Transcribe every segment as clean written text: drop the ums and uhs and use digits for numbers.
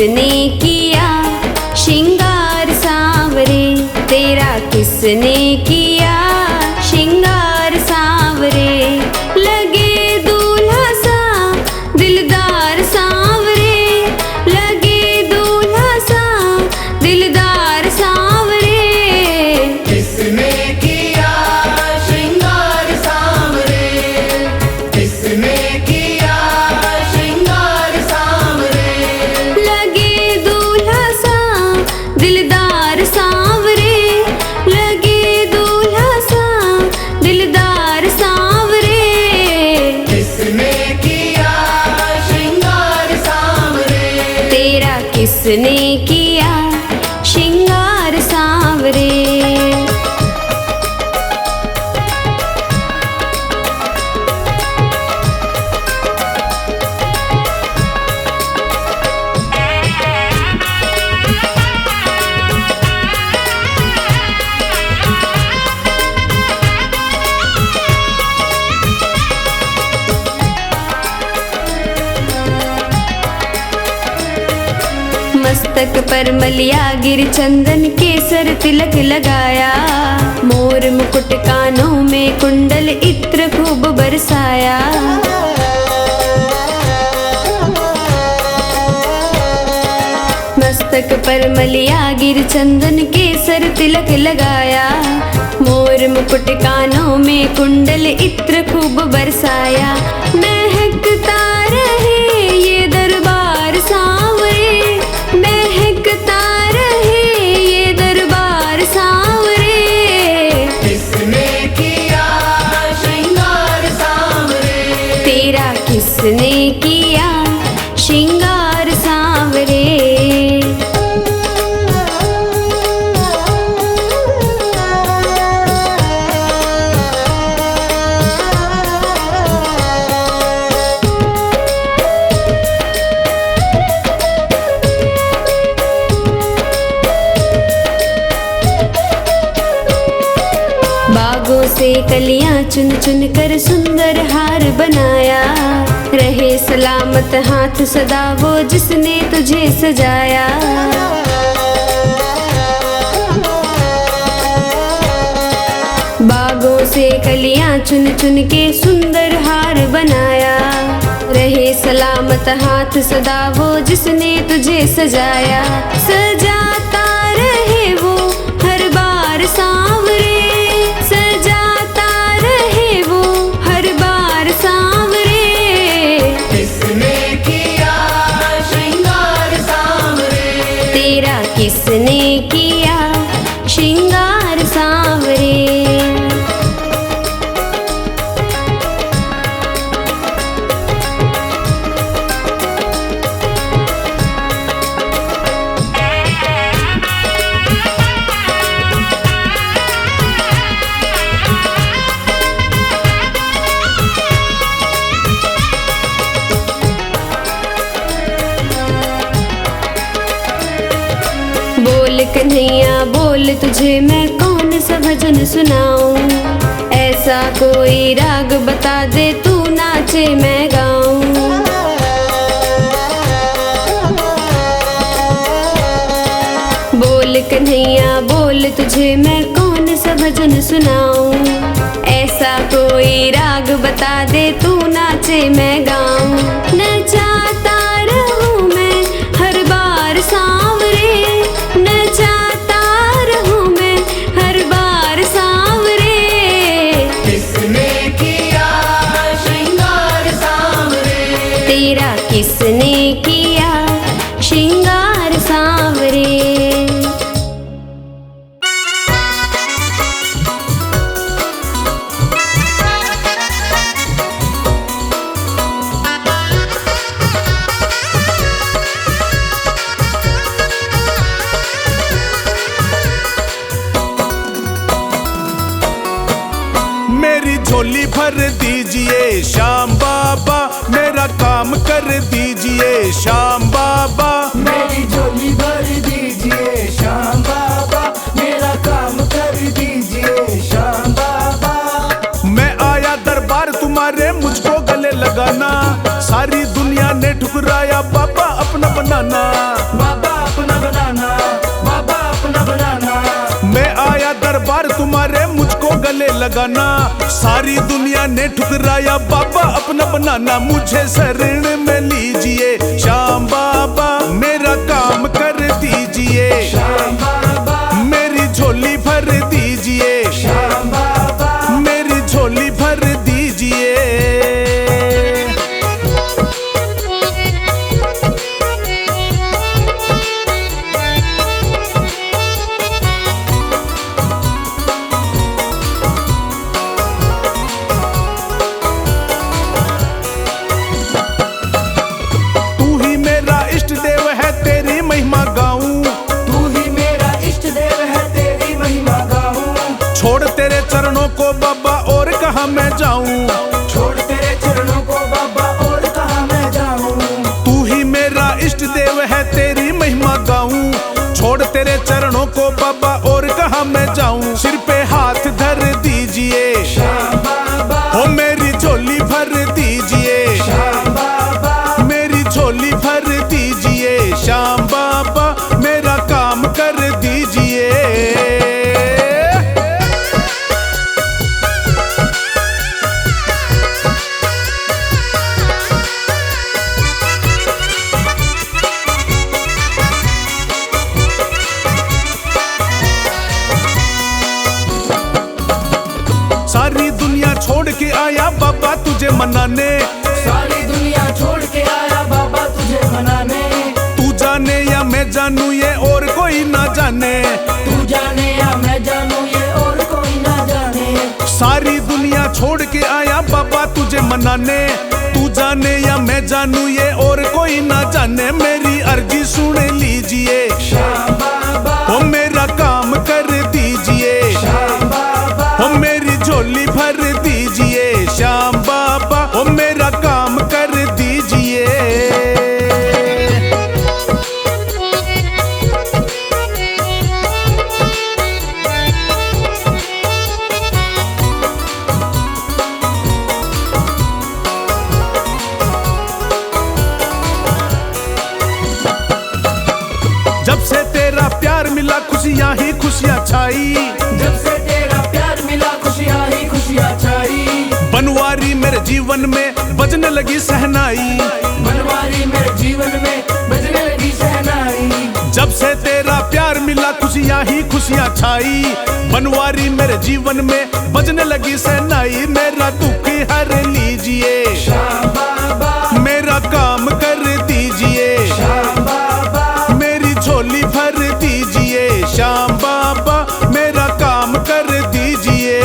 किसने किया श्रृंगार सांवरे, तेरा किसने किया श्रृंगार सांवरे। लगे दूल्हा सा दिलदार सांवरे, लगे दूल्हा सा दिलदार सांवरे। किसने किया श्रृंगार सांवरे, किसने किया श्रृंगार सांवरे। लगे दूल्हा सा दिलदार सांवरे, लगे दूल्हा सा दिलदार सांवरे। किसने किया श्रृंगार सांवरे, तेरा किसने किया श्रृंगार सांवरे। मस्तक पर मलिया गिर चंदन केसर तिलक लगाया, मोर मुकुट कानों में कुंडल इत्र खूब बरसाया। मस्तक पर मलिया गिर चंदन केसर तिलक लगाया, मोर मुकुट कानों में कुंडल इत्र खूब बरसाया। महकता रहे ये दरबार सांवरे, महकता रहे ये दरबार सांवरे। किसने किया श्रृंगार सांवरे, तेरा किसने किया श्रृंगार सांवरे। बागों से कलियां चुन चुन कर सुंदर हार बनाया, रहे सलामत हाथ सदा वो जिसने तुझे सजाया। बागों से कलियां चुन चुन के सुंदर हार बनाया, रहे सलामत हाथ सदा वो जिसने तुझे सजाया। सजाता रहे वो हर बार सांवरे, सजाता रहे वो हर बार सांवरे। किसने किया श्रृंगार सांवरे, तेरा किसने किया श्रृंगार सांवरे। बोल कन्हैया बोल तुझे मैं कौन सा भजन सुनाऊं, ऐसा कोई राग बता दे तू नाचे मैं गाऊं। बोल कन्हैया बोल तुझे मैं कौन सा भजन सुनाऊं, ऐसा कोई राग बता दे तू नाचे मैं गाऊं। नचाता रहूं मैं हर बार सांवरे, नचाता रहूं मैं हर बार सांवरे। किसने किया श्रृंगार सांवरे, तेरा किसने किया श्रृंगार सांवरे। मेरी झोली भर दीजिए श्याम बाबा, मेरा काम कर दीजिए श्याम बाबा। मेरी झोली भर दीजिए श्याम बाबा, मेरा काम कर दीजिए श्याम बाबा। मैं आया दरबार तुम्हारे, मुझको गले लगाना, सारी दुनिया ने ठुकराया बाबा अपना बनाना। बार तुम्हारे मुझको गले लगाना। सारी दुनिया ने ठुकराया बाबा अपना बनाना। मुझे शरण में लीजिए श्याम बाबा, मेरा काम कर दीजिए श्याम बाबा, मेरी झोली भर दीजिए श्याम बाबा, मेरी झोली भर दीजिए। तू ही मेरा इष्ट देव है, तेरी महिमा गाऊं। तू ही मेरा इष्ट देव है, तेरी महिमा गाऊं। छोड़ तेरे चरणों को बाबा और कहाँ मैं जाऊं। छोड़ तेरे चरणों को बाबा और कहाँ मैं जाऊं। तू ही मेरा इष्ट देव है, तेरी महिमा गाऊं। छोड़ तेरे चरणों को बाबा और कहाँ मैं जाऊं। सिर पे हाथ धर दीजिए श्याम बाबा, हो मेरी झोली भर दीजिए श्याम बाबा, मेरी झोली भर दीजिए श्याम बाबा, मेरा काम कर दीजिए। सारी दुनिया छोड़ के आया बाबा तुझे मनाने। सारी दुनिया छोड़ के आया बाबा तुझे मनाने। तू जाने या मैं जानू ये और कोई ना जाने। तू जाने या मैं जानूं ये और कोई ना जाने। सारी दुनिया छोड़ के आया बाबा तुझे मनाने। तू जाने या मैं जानू ये और कोई ना जाने। मेरी अर्जी सुन लीजिए श्याम बाबा, हो मेरा काम कर दीजिए। श्याम बाबा, हो मेरी झोली भर दीजिए श्याम बाबा, हो मेरा काम कर दीजिए। जब से तेरा प्यार मिला खुशियाँ ही खुशियाँ छाई। जब से तेरा प्यार मिला खुशियाँ ही खुशियाँ छाई। बनवारी मेरे जीवन में बजने लगी सहनाई। बनवारी मेरे जीवन में बजने लगी सहनाई। जब से तेरा प्यार मिला खुशियाँ ही खुशियाँ छाई। बनवारी मेरे जीवन में बजने लगी सहनाई। मेरा दुख हर लीजिए श्याम बाबा, मेरा काम कर दीजिए। श्याम बाबा, मेरी झोली भर दीजिए श्याम बाबा, मेरा काम कर दीजिए।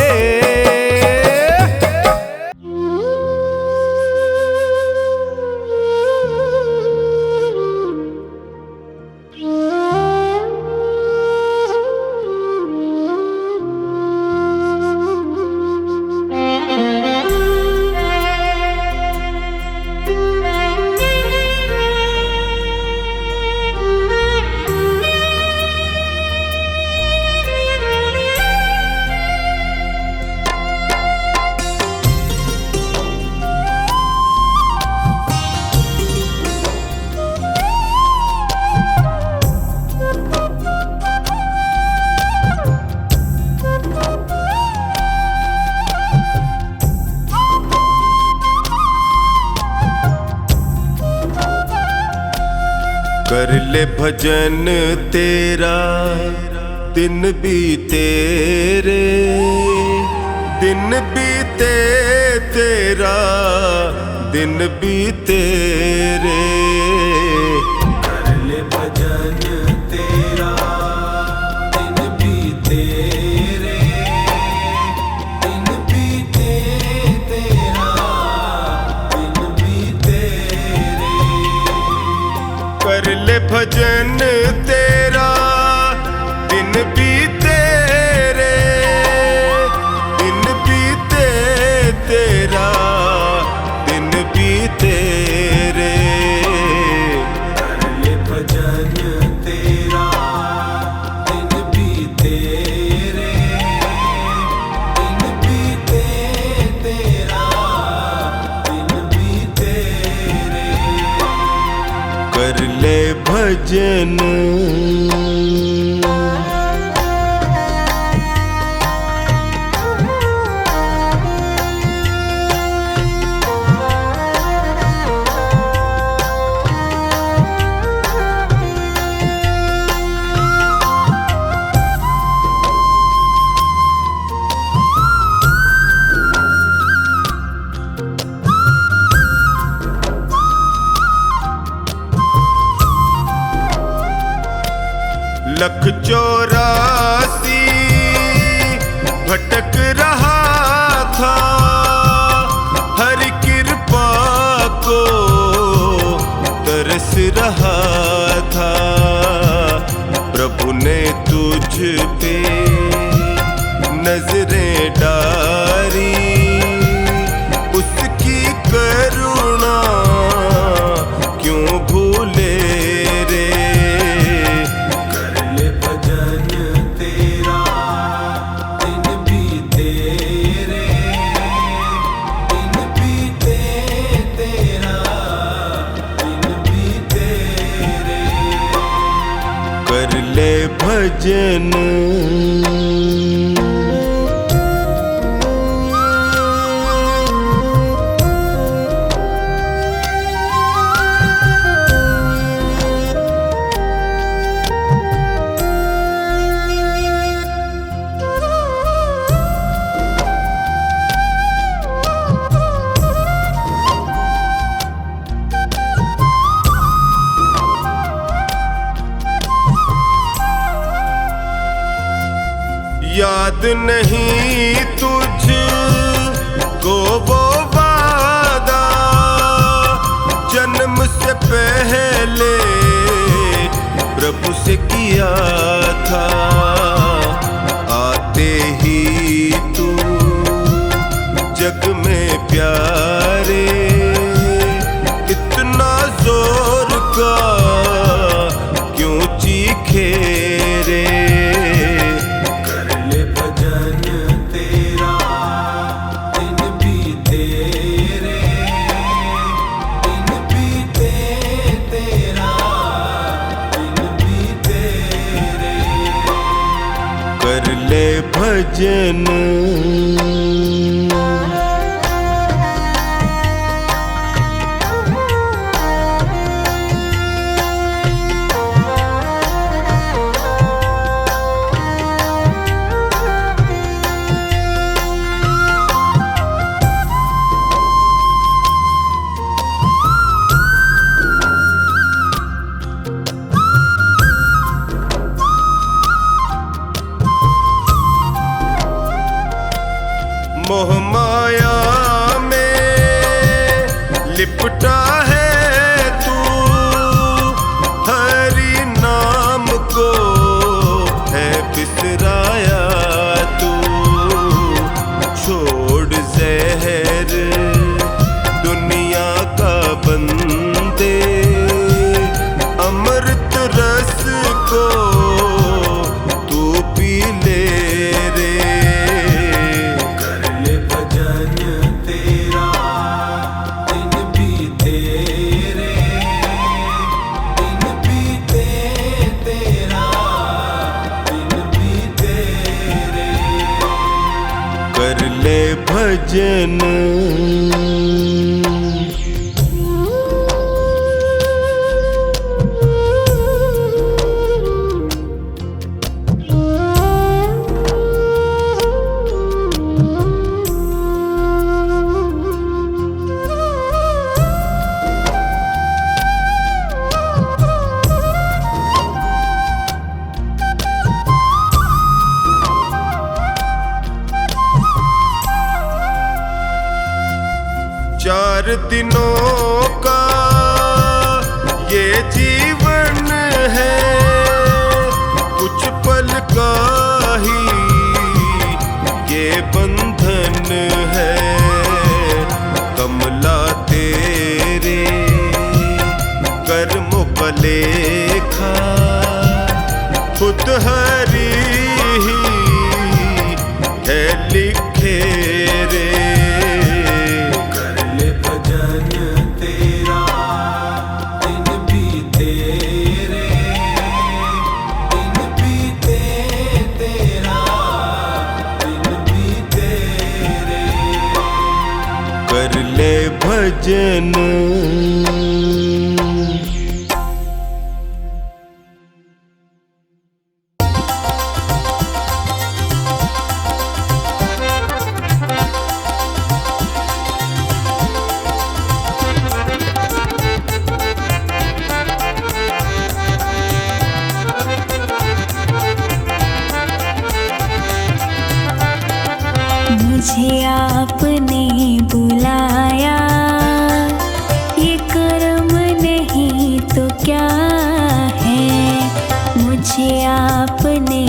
कर ले भजन तेरा दिन बीते रे, दिन बीते तेरा दिन बीते रे। कर ले भजन तेरा दिन बीते रे, दिन बीते तेरा दिन बीते रे। कर ले भजन तेरा दिन बीते रे, दिन बीते तेरा दिन बीते रे। कर ले भजन तेरा दिन बीते रे, दिन बीते तेरा दिन बीते रे। कर ले भजन। तुझ पे नजरें डारी, उसकी करुणा क्यों भूले रे। कर ले भजन तेरा दिन बीते रे, दिन बीते तेरा दिन बीते रे। कर ले भजन याद नहीं तुझ को वो वादा, जन्म से पहले प्रभु से किया था। आते ही तू जग में प्यारे, इतना जोर का क्यों चीखे रे। कर ले भजन मोह माया में लिपटा है तू, हरि नाम को है बिसराया तू। छोड़ जहर दुनिया का बंदे, अमृत रस को तू पी ले रे। कर ले भजन चार दिनों का ये जीवन है, कुछ पल का ही ये बंधन है। कमला तेरे कर्मों का लेखा खुद हरि ही है लिखे रे। कर ले भजन मुझे आपने बुलाया, ये कर्म नहीं तो क्या है। मुझे आपने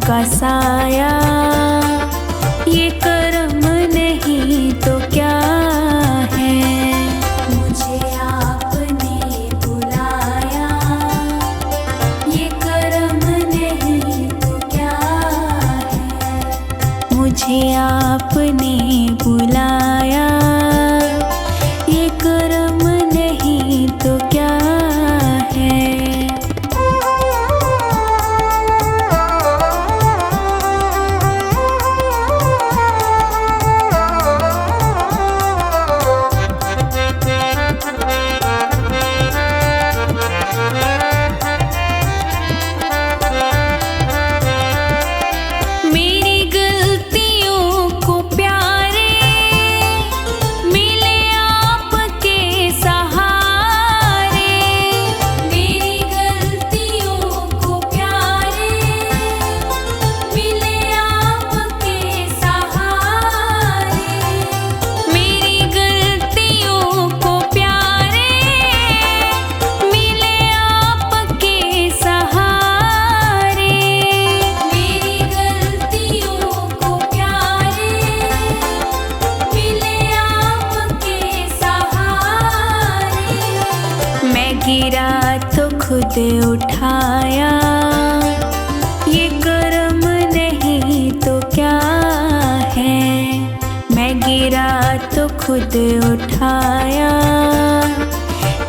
का साया, ये कर्म नहीं तो क्या है। मुझे आपने बुलाया, ये कर्म नहीं तो क्या है। मुझे आपने बुलाया, ये कर्म नहीं तो क्या है। मेरी गलतियों को प्यारे मिले आपके सहारे। मेरी गलतियों को प्यारे मिले आपके सहारे। मेरी गलतियों को प्यारे मिले आपके सहारे। मेरी गलतियों को प्यारे मिले आपके सहारे। मैं गिरा तो खुद उठाया, ये कर्म नहीं तो क्या है। मैं गिरा तो खुद उठाया,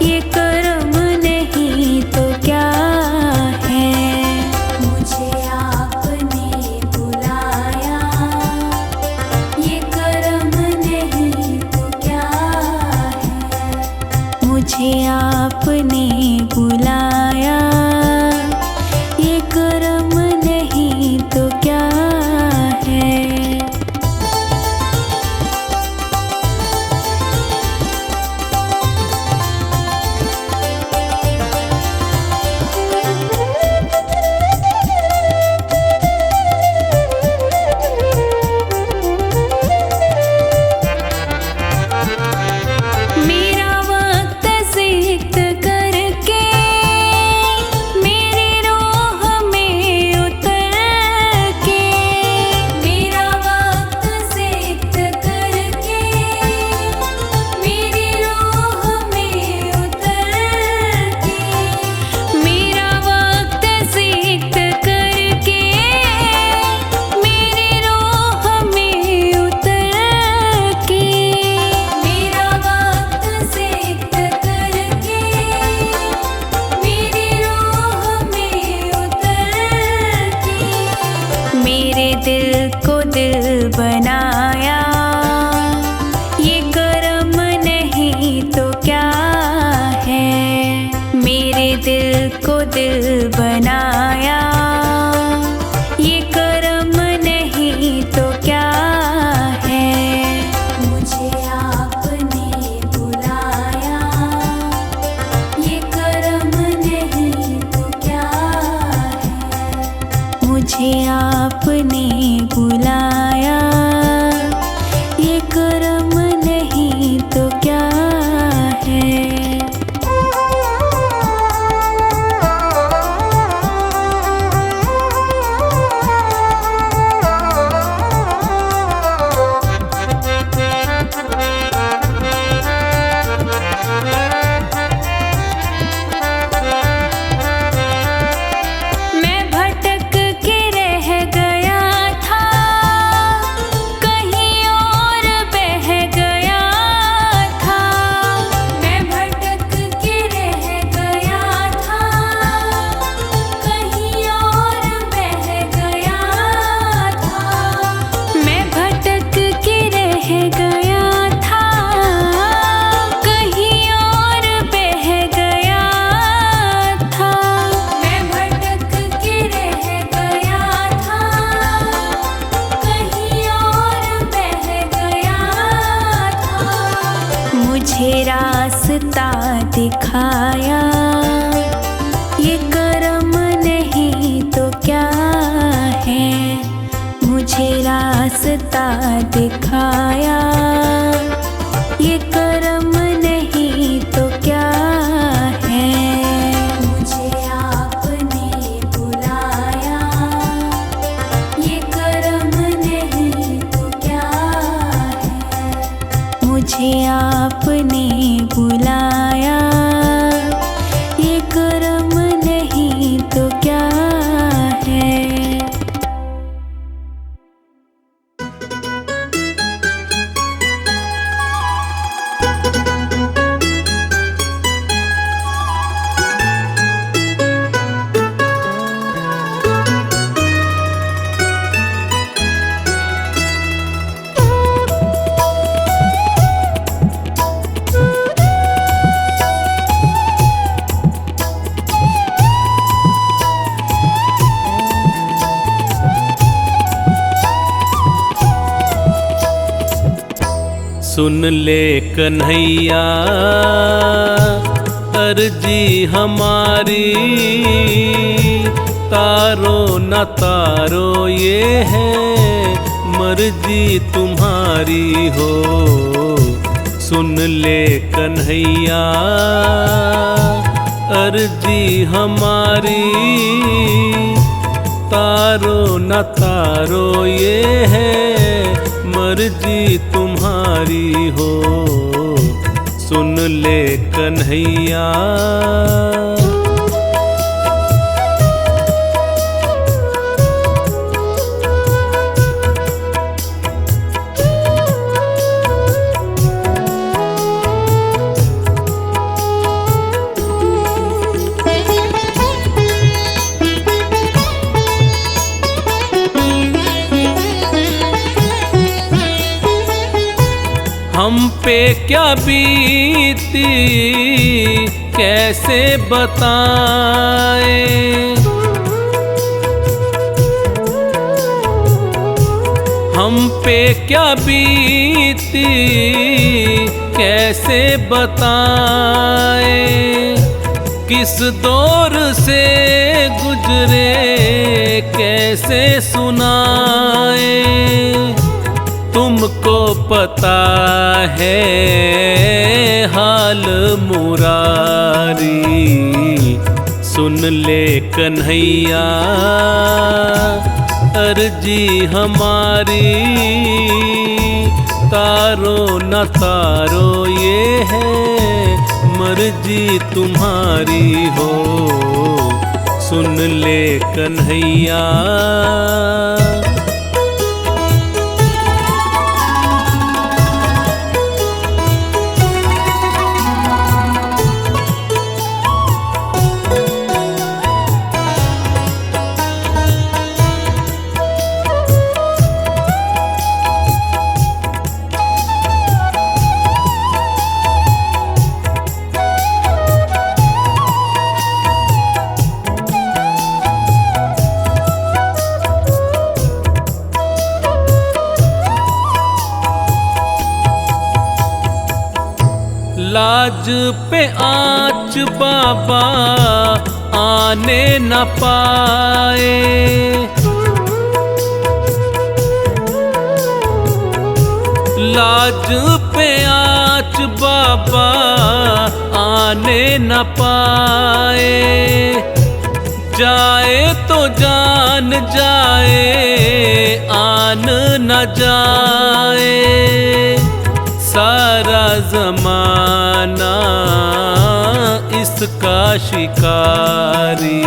ये कर्म नहीं तो क्या है। मुझे आपने बुलाया, ये कर्म नहीं तो क्या है। मुझे आपने बुलाया, ये कर्म नहीं तो क्या है। मेरा वक्त सिक्त करके मेरी रोह में उतर के। मेरा वक्त सिक्त करके मेरी रोह में उतर के। मेरा वक्त सिक्त करके मेरी रोह में उतर के। मेरा वक्त सिक्त करके मेरी रोह में उतर के। मेरे दिल को दिल बनाया, ये कर्म नहीं तो क्या है। मेरे दिल को दिल बनाया, ये कर्म नहीं तो क्या है। मुझे आपने बुलाया, ये कर्म नहीं तो क्या है। मुझे आपने बुलाया, ये कर्म नहीं तो क्या है। मैं भटक के रह गया था, कहीं और बह गया था। मैं भटक के रह गया था, कहीं और बह गया था। मैं भटक के रह गया था, कहीं और बह गया था। मैं भटक के रह गया था, कहीं और बह गया था। मुझे रास्ता दिखाया, ये कर्म नहीं तो क्या है। मुझे रास्ता दिखाया, ये कर्म नहीं तो क्या है। मुझे आपने बुलाया, आपने बुलाया, ये कर्म नहीं तो क्या है। सुन ले कन्हैया अर्जी हमारी, तारो न तारो ये है मर्जी तुम्हारी हो। सुन ले कन्हैया अर्जी हमारी, तारो न तारो ये है मर्जी तुम्हारी हो। सुन ले कन्हैया। हम पे क्या बीती कैसे बताएं, हम पे क्या बीती कैसे बताएं, किस दौर से गुजरे कैसे सुनाएं। तुमको पता है हाल मुरारी, सुन ले कन्हैया अर्जी हमारी, तारो न तारो ये है मर्जी तुम्हारी हो। सुन ले कन्हैया। लाज पे आँच बाबा आने न पाए, लाज पे आँच बाबा आने न पाए। जाए तो जान जाए आन न जाए, सारा जमाना इसका शिकारी।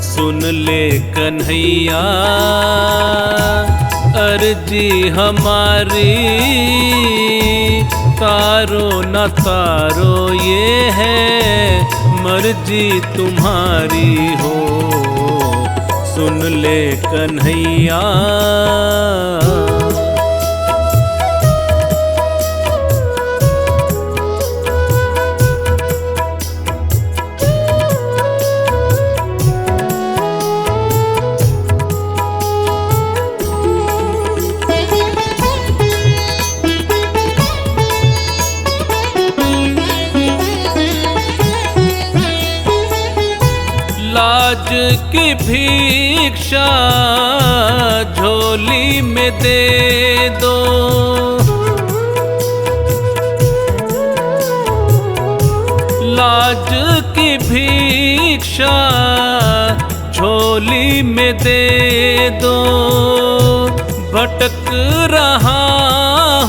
सुन ले कन्हैया अर्जी हमारी, तारो न तारो ये है मर्जी तुम्हारी हो। सुन ले कन्हैया। लाज की भिक्षा झोली में दे दो, लाज की भिक्षा झोली में दे दो। भटक रहा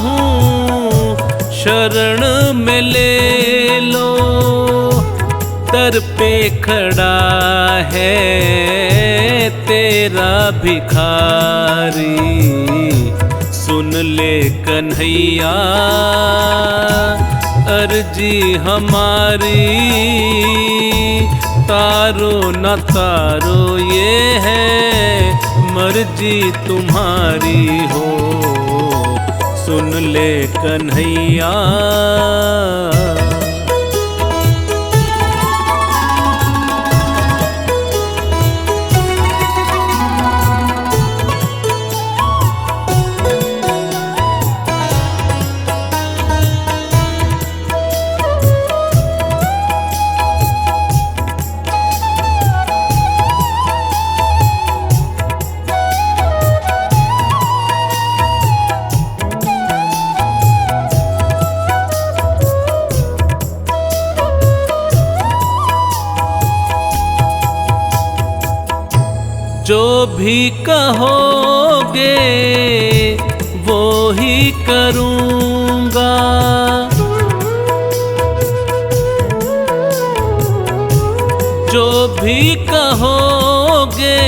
हूँ शरण में ले लो। दर पे खड़ा है तेरा भिखारी, सुन ले कन्हैया अर्जी हमारी। तारो न तारो ये है मर्जी तुम्हारी हो, सुन ले कन्हैया। जो भी कहोगे वो ही करूँगा, जो भी कहोगे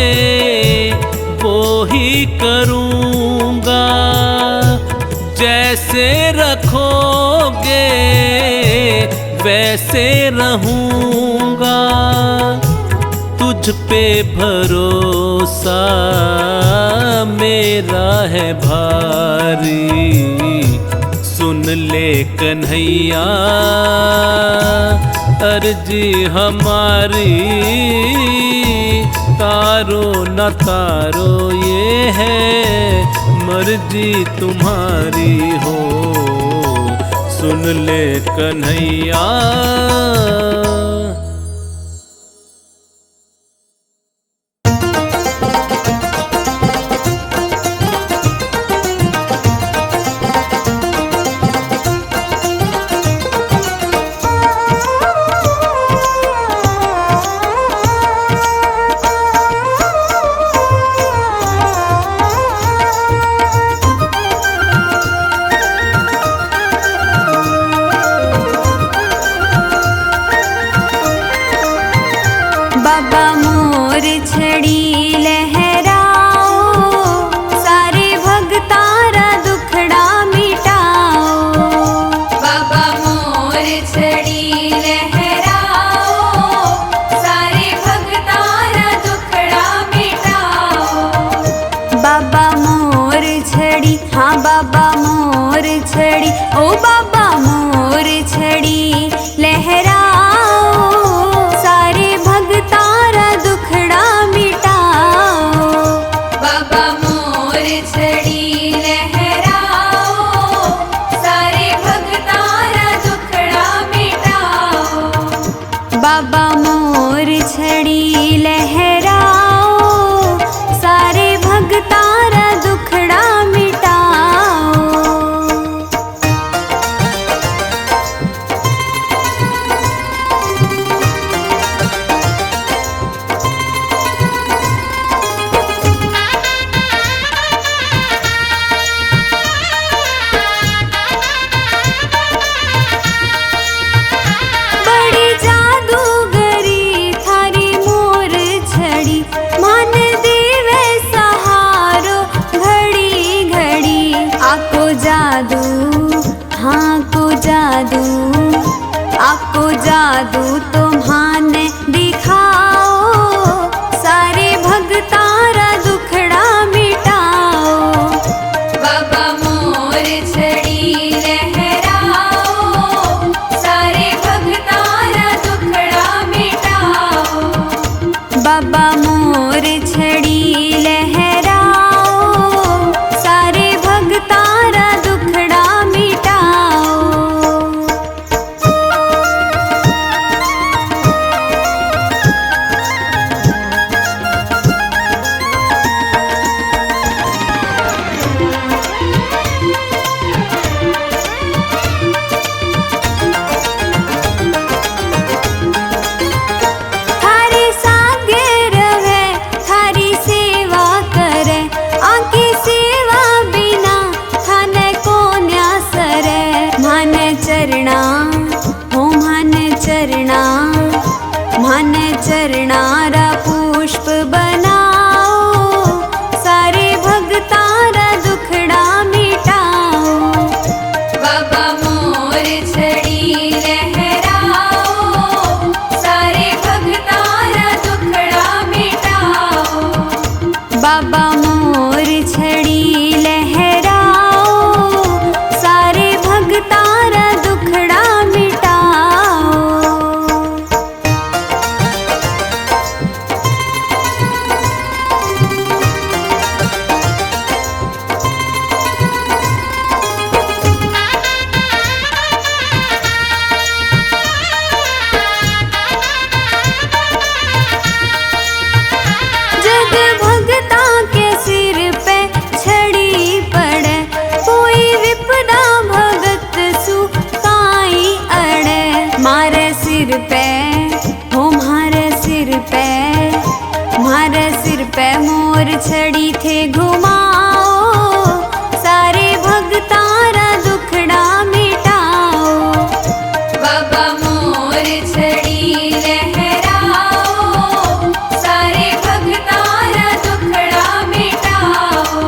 वो ही करूँगा। जैसे रखोगे वैसे रहूँगा, तुझ पे भरोसा मेरा है भारी। सुन ले कन्हैया अर्जी हमारी। तारो न तारो ये है मर्जी तुम्हारी हो, सुन ले कन्हैया। बाबा मोर छड़ी लहराओ, सारे भगतारा दुखड़ा मिटाओ। बाबा मोर छड़ी लहराओ, सारे भगतारा दुखड़ा मिटाओ। बाबा मोर छड़ी, हाँ बाबा मोर छड़ी, ओ बाबा मोर छड़ी लहराओ, सारे भगतारा दुखड़ा मिटाओ। बाबा मोर छड़ी लहराओ, सारे भगतारा दुखड़ा मिटाओ। बाबा मोर छड़ी लहराओ, सारे भगतारा दुखड़ा मिटाओ। बड़ी जादूगरी थारी मोर छड़ी, मान देवे सहारो घड़ी घड़ी। आको जादू, हाँ को जादू, आको जादू तुम्हाने दिखाओ, सारे भगतारा दुखड़ा मिटाओ। बाबा मोर छड़ी लहराओ, सारे भगतारा दुखड़ा मिटाओ। बाबा मोर छड़ी लहराओ, सारे भगतारा दुखड़ा मिटाओ। चरणा हो मन चरणा, मन चरणारा पुष्प बनाओ, सारे भगतारा दुखड़ा मिटाओ। बाबा मोर छड़ी लहराओ, सारे भगतारा दुखड़ा मिटाओ। बाबा मोर छड़ी लहराओ, सारे भगतारा दुखड़ा मिटाओ। जग भगता के सिर पे छड़ी पड़े, कोई विपदा भगत सु काई अड़े। मारे सिर पे हो मारे सिर पे, मारे सिर पे मोर छड़ी थे घुमाओ, सारे भगतारा दुखड़ा मिटाओ। बाबा मोर छड़ी लहराओ, सारे भगतारा दुखड़ा मिटाओ।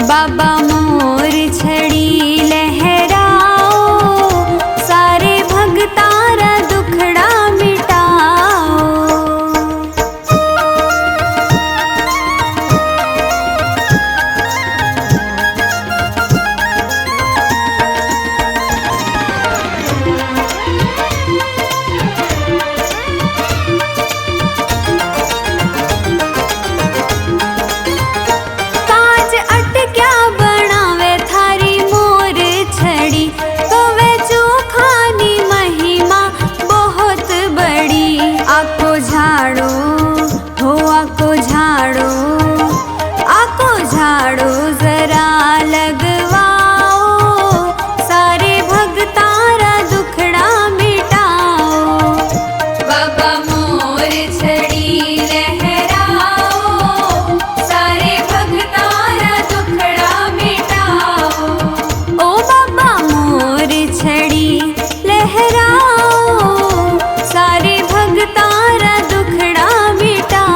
बाबा मोर छड़ी लहराओ, सारे भगतारा दुखड़ा मिटाओ। काज अटक्या बनावे थारी मोर छड़ी, कवे चोखानी महिमा बहुत बड़ी। आको झाड़ो हो आको झाड़ो, आको झाड़ो जरा लगवाओ, सारे भगतारा दुखड़ा मिटाओ। बाबा मोर छड़ी लहराओ, सारे भगतारा दुखड़ा मिटाओ। ओ बाबा मोर छड़ी लहराओ, सारे भगतारा दुखड़ा मिटाओ।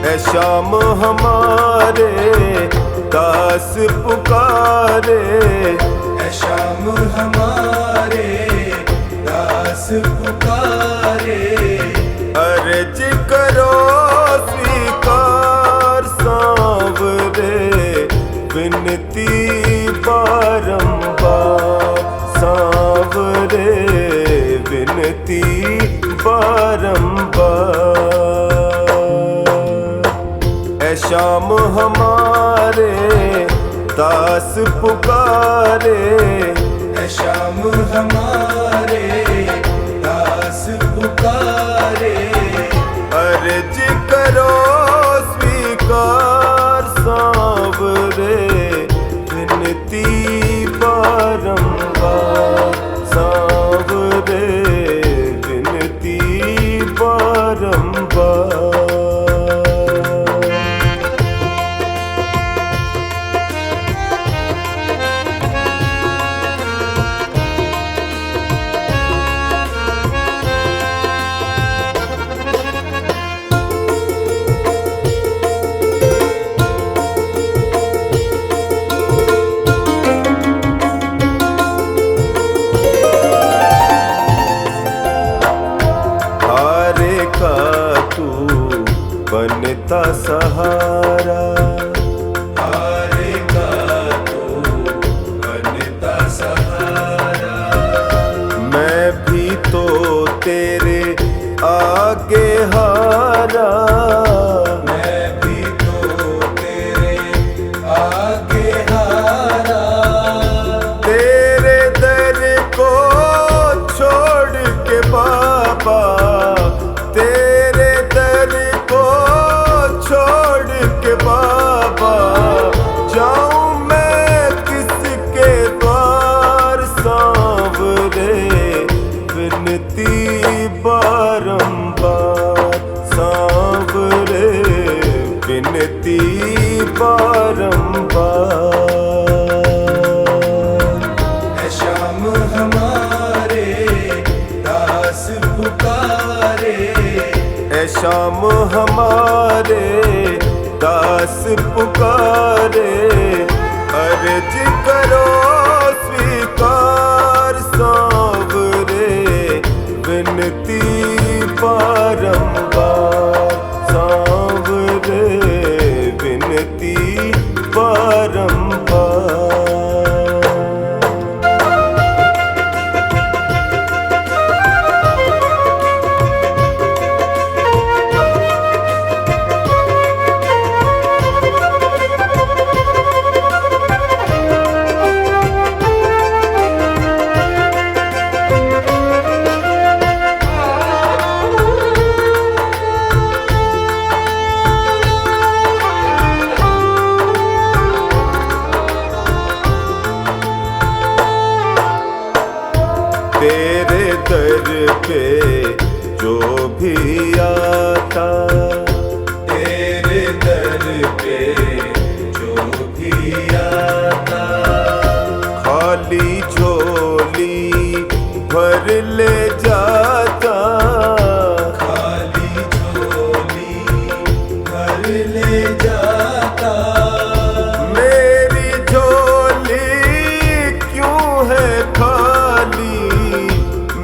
ऐ शाम हमारे दास पुकारे, ऐ शाम हमारे दास पुकारे। अर्ज करो स्वीकार सांवरे, विनती बारंबार सांवरे, विनती बारंबार। ऐ शाम हमारे दास पुकारे, ऐ शाम हमारे दास पुकारे। अर्ज करो स्वीकार सांवरे, विनती बारंबार सांवरे, विनती बारंबार। बनता सहारा, हारे का तू बनता सहारा। मैं भी तो तेरे आगे हारा, मैं भी तो तेरे आगे हारा। तेरे दर को छोड़ विनती बारंबार सांवरे विनती बारंबार। है श्याम हमारे दास पुकारे, ऐ श्याम हमारे दास पुकारे, अर्ज करो स्वीकार सांवरे विनती बारंबार सांवरे विनती बारंबार। तेरे दर पे जो भी आता, तेरे दर पे जो भी आता, खाली झोली भर ले जाता, खाली झोली भर ले जाता। मेरी झोली क्यों है खाली,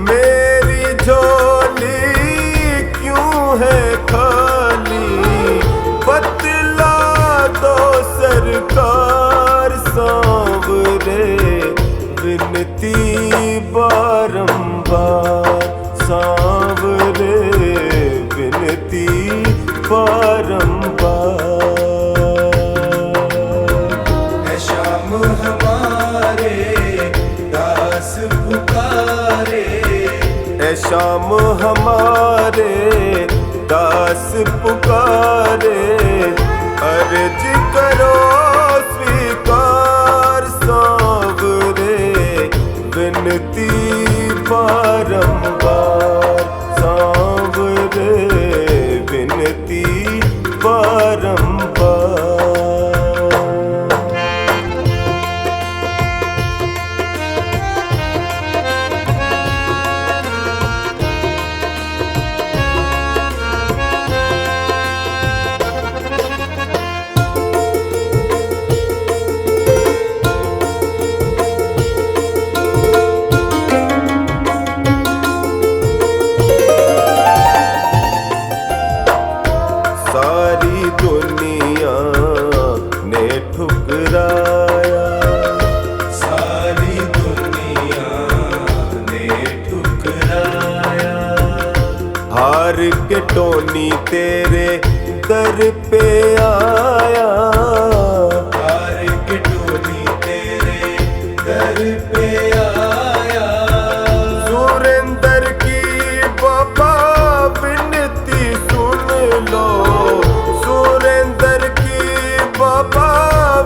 मेरी झोली क्यों है खाली, बतला दो सरकार सांवरे विनती बारंबार सांवरे विनती बारंबार। है श्याम हमारे दास पुकारे, ऐ श्याम हमारे दास पुकारे, अर्ज करो स्वीकार सांवरे विनती बारंबार सांवरे विनती बारंबार। सारी दुनिया ने ठुकराया, सारी दुनिया ने ठुकराया, हार के टोनी तेरे दर पे आया, हार के टोली तेरे दर पे आया। सुरेंद्र की बाबा विनती सुन लो, सुरेंद्र की बाबा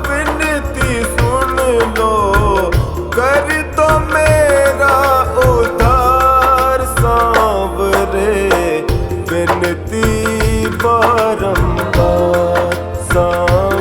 विनती सुन लो, कर दो मेरा उद्धार सांवरे विनती बारंबार सांवरे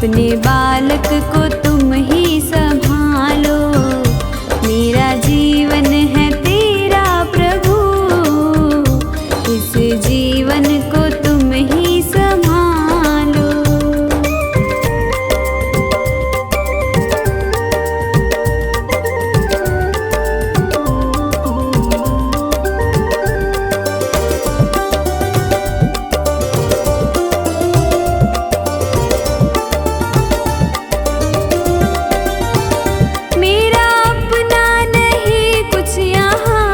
अपने बालक को तुम ही संभालो। मेरा जीवन है तेरा प्रभु, इस जीवन को तुम ही संभालो। मेरा अपना नहीं कुछ यहाँ,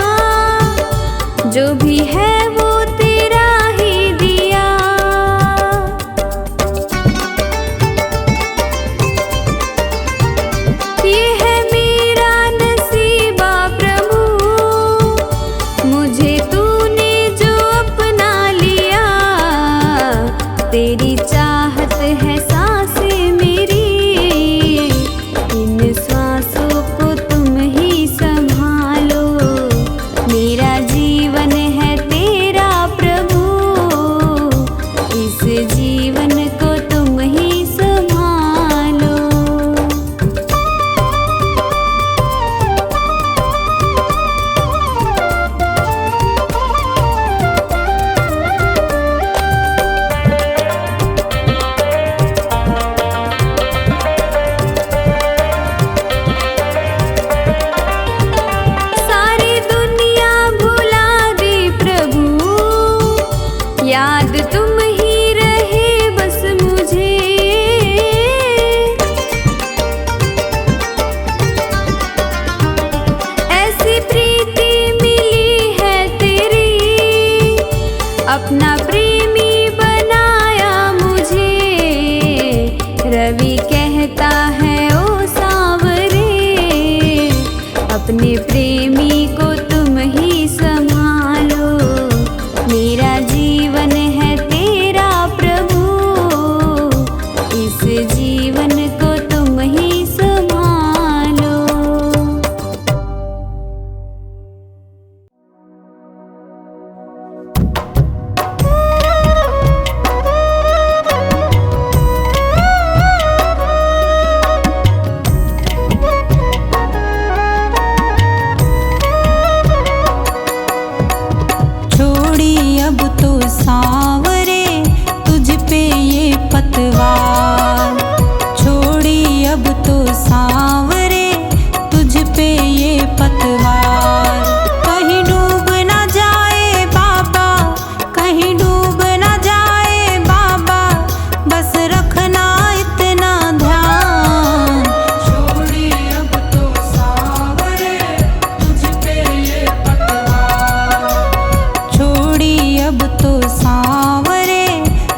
जो भी है वो तेरा ही दिया। ये है मेरा नसीबा प्रभु, मुझे तूने जो अपना लिया। तेरी चाहत है सांसें मेरी, इन श्वासों को तुम ही संभालो। मेरा जीवन है तेरा प्रभु, इस जीवन को तुम ही संभालो। सारी दुनिया भुला दी प्रभु, याद तुम ही रहे बस मुझे। ऐसी प्रीति मिली है तेरी, अपना प्रेमी बनाया मुझे। रवि कहता है ओ सांवरे, अपने प्रेमी को तुम ही संभालो। मेरा जीवन है तेरा प्रभु, इस जीवन को तुम ही संभालो। छोड़ी अब तो सांवरे तुझ पे ये पतवार, छोड़ी अब तो सांवरे तुझ पे ये पतवार। कहीं डूब ना जाए बाबा, कहीं डूब ना जाए बाबा, बस रखना इतना ध्यान। छोड़ी अब तो सांवरे तुझ पे ये पतवार, छोड़ी अब तो सांवरे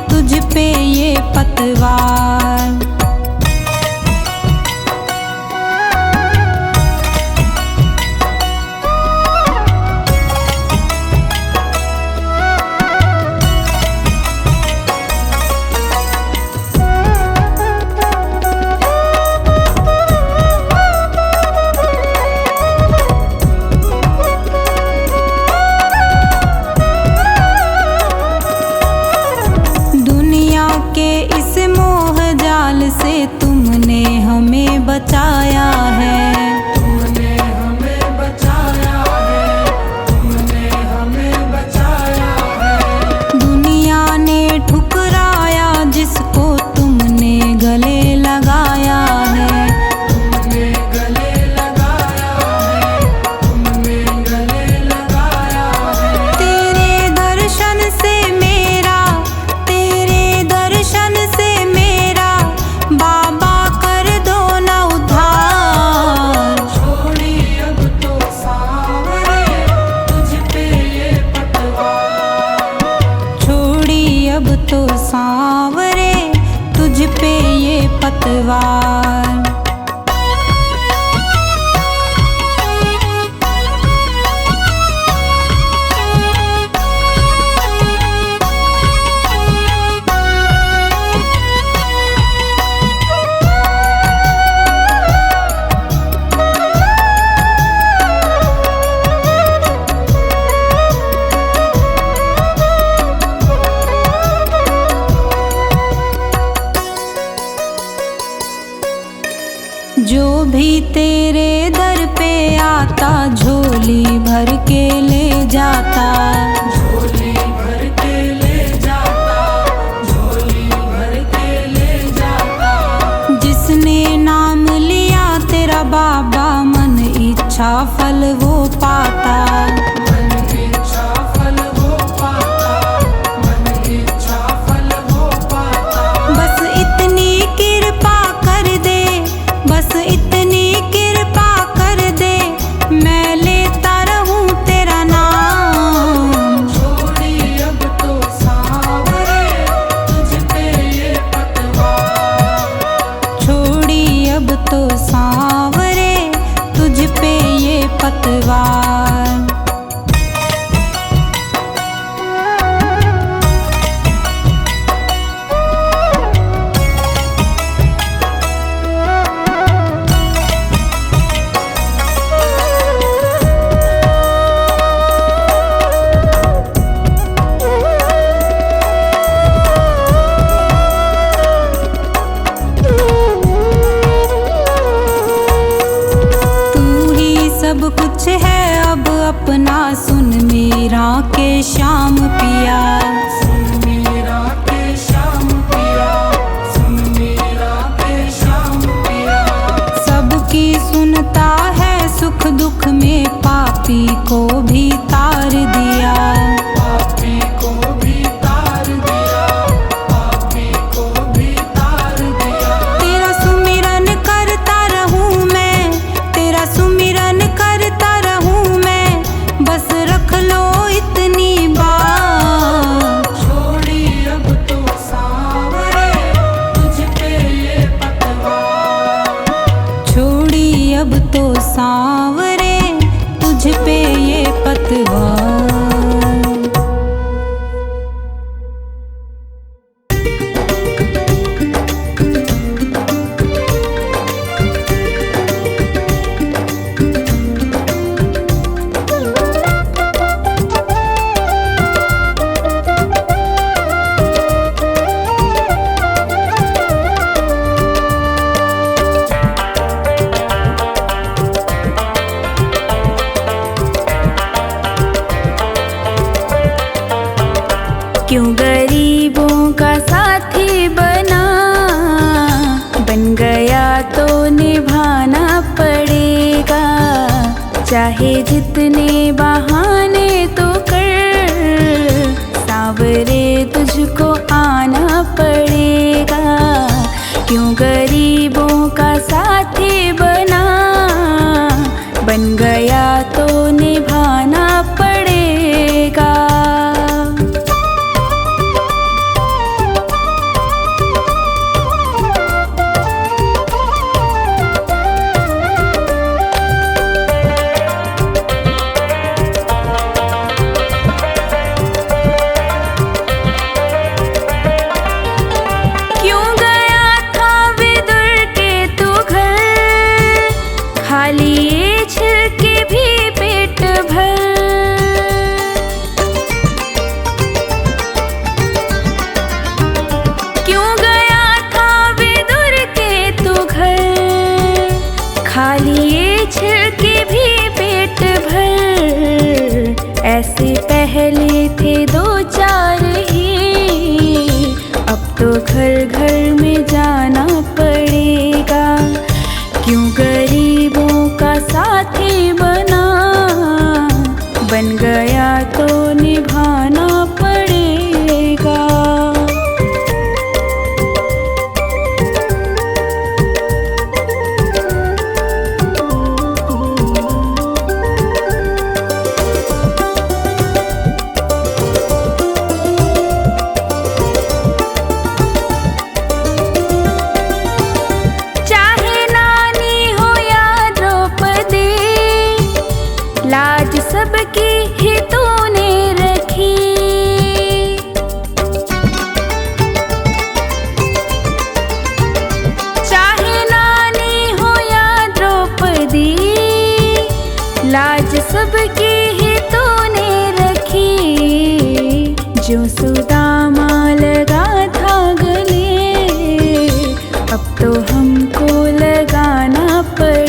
तुझ पे ये पतवार। दुनिया के इस मोह जाल से तुमने हमें बचाया है, तुमने हमें बचाया है, तुमने हमें बचाया है। दुनिया ने ठुकराया जिसको तुमने गले लगाया है, तुमने गले लगाया है, तुमने गले लगाया है। तेरे दर्शन से मेरा, तेरे दर्शन से मेरा बाबा कर दो ना उद्धार। छोड़ी अब तो सांवरे तुझ पे ये पतवार, छोड़ी अब तो सांवरे तुझ पे ये पतवार। भी तेरे दर पे आता झोली भर के ले जाता, झोली भर के ले जाता, झोली भर के ले जाता। जिसने नाम लिया तेरा बाबा मन इच्छा फल वो पाता, मन इच्छा फल वो पाता, मन इच्छा फल वो पाता। बस इतनी कृपा कर दे, बस इतनी कृपा कर दे, मैं लेता रहूं तेरा नाम। छोड़ी अब तो सांवरे तुझ पे ये पतवार, छोड़ी अब तो सांवरे तुझ पे ये पतवार। सब कुछ है अब अपना सुन मेरा के श्याम पिया, सुन मेरा के श्याम पिया, सुन मेरा के श्याम पिया। सबकी सुनता है सुख दुख में पापी को भी तार दिया, पापी को भी तार दिया, पापी को भी तार दिया। तेरा सुमिरन करता रहूं मैं, तेरा सुमिरन करता रहूं मैं, बस रख लो इतनी बात। छोड़ी अब तो सांवरे तुझ पे ये पतवार, छोड़ी अब तो सांवरे तुझ पे ये पतवार। क्यों गरीबों का साथी बना, बन गया तो निभाना पड़ेगा। चाहे जितने बहाने तो कर, सांवरे तुझको आना पड़ेगा। क्यों गरीबों का साथी बना, बन गया तो निभाना पड़ेगा। क्यों गया था विदुर के तू घर, खाली छिलके भी पेट भर। क्यों गया था विदुर के तू घर, खाली छिलके भी पेट भर। ऐसे पहले थे दो चार ही, अब तो घर घर में जाना पड़ेगा। क्यों गरीबों का साथी बना, बन गया तो निभाना पड़ेगा। चाहे नानी हो या द्रौपदी, लाज सबकी ही तूने रखी। चाहे नानी हो या द्रौपदी, लाज सबकी ही तूने रखी। जो सुदामा लगा था गले, अब तो हमको लगाना पड़ेगा।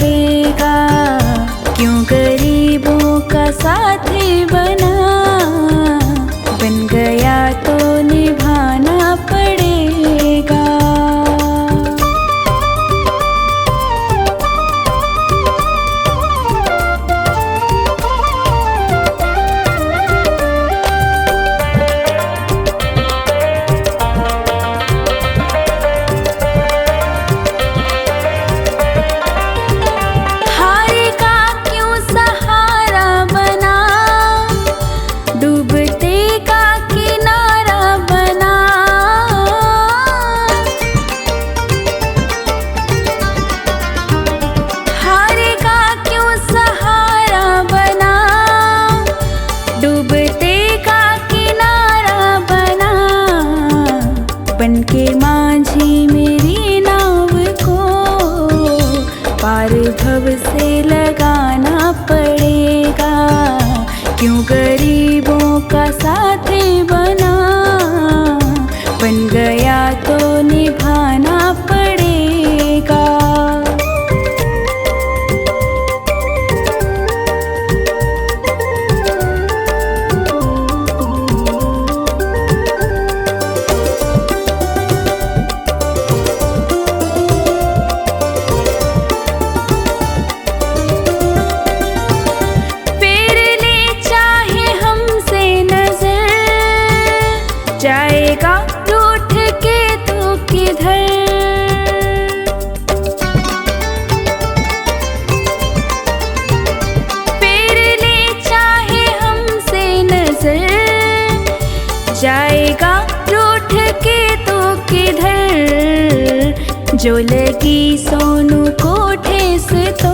जो लगी सोनू को ठेस तो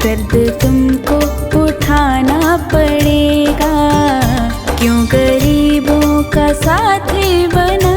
दर्द तुमको उठाना पड़ेगा। क्यों गरीबों का साथी बना